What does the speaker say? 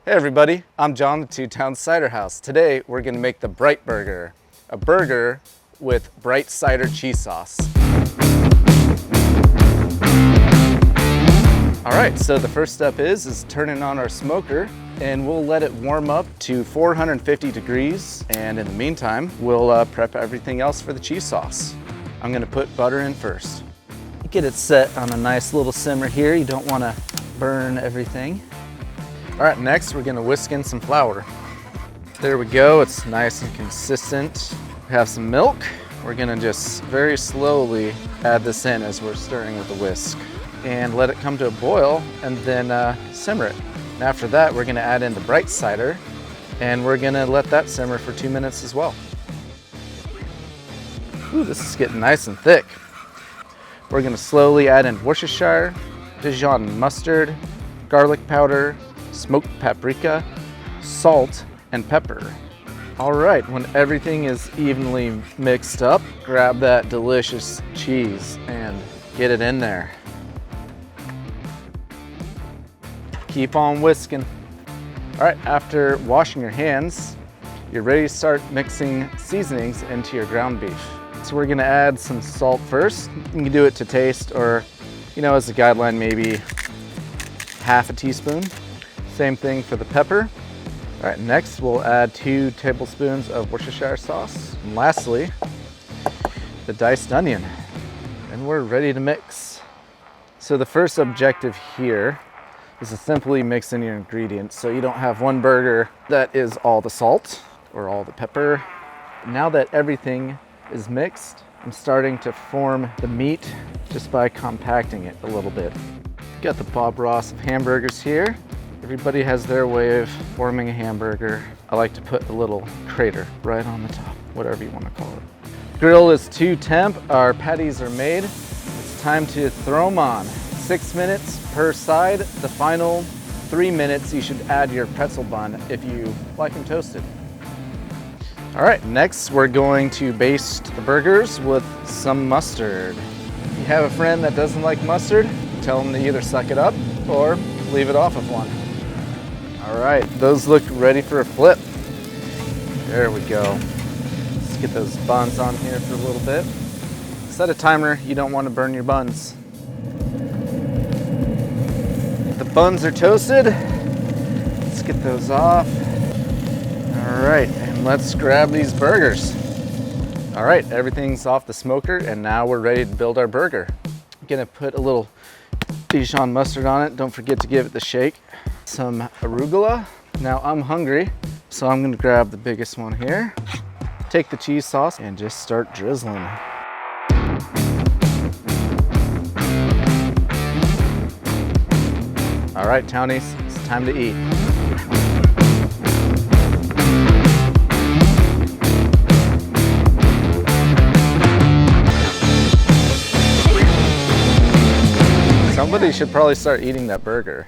Hey everybody, I'm John, the Two-Town Ciderhouse. Today we're going to make the Brightburger, a burger with Brightcider cheese sauce. Alright, so the first step is turning on our smoker and we'll let it warm up to 450 degrees, and in the meantime we'll prep everything else for the cheese sauce. I'm going to put butter in first. Get it set on a nice little simmer here. You don't want to burn everything. All right, next we're gonna whisk in some flour. There we go, it's nice and consistent. We have some milk. We're gonna just very slowly add this in as we're stirring with the whisk and let it come to a boil and then simmer it. And after that, we're gonna add in the Brightcider and we're gonna let that simmer for 2 minutes as well. Ooh, this is getting nice and thick. We're gonna slowly add in Worcestershire, Dijon mustard, garlic powder, smoked paprika, salt, and pepper. All right, when everything is evenly mixed up, grab that delicious cheese and get it in there. Keep on whisking. All right, after washing your hands, you're ready to start mixing seasonings into your ground beef. So we're gonna add some salt first. You can do it to taste, or, you know, as a guideline, maybe half a teaspoon. Same thing for the pepper. All right, next we'll add 2 tablespoons of Worcestershire sauce. And lastly, the diced onion. And we're ready to mix. So the first objective here is to simply mix in your ingredients so you don't have one burger that is all the salt or all the pepper. Now that everything is mixed, I'm starting to form the meat just by compacting it a little bit. Got the Bob Ross of hamburgers here. Everybody has their way of forming a hamburger. I like to put a little crater right on the top, whatever you want to call it. Grill is to temp. Our patties are made. It's time to throw them on. 6 minutes per side. The final 3 minutes, you should add your pretzel bun if you like them toasted. All right, next we're going to baste the burgers with some mustard. If you have a friend that doesn't like mustard, tell them to either suck it up or leave it off of one. All right, those look ready for a flip. There we go. Let's get those buns on here for a little bit. Set a timer, you don't want to burn your buns. The buns are toasted. Let's get those off. All right, and let's grab these burgers. All right, everything's off the smoker and now we're ready to build our burger. I'm gonna put a little Dijon mustard on it. Don't forget to give it the shake. Some arugula. Now I'm hungry, so I'm gonna grab the biggest one here. Take the cheese sauce and just start drizzling. All right, townies, it's time to eat. Somebody should probably start eating that burger.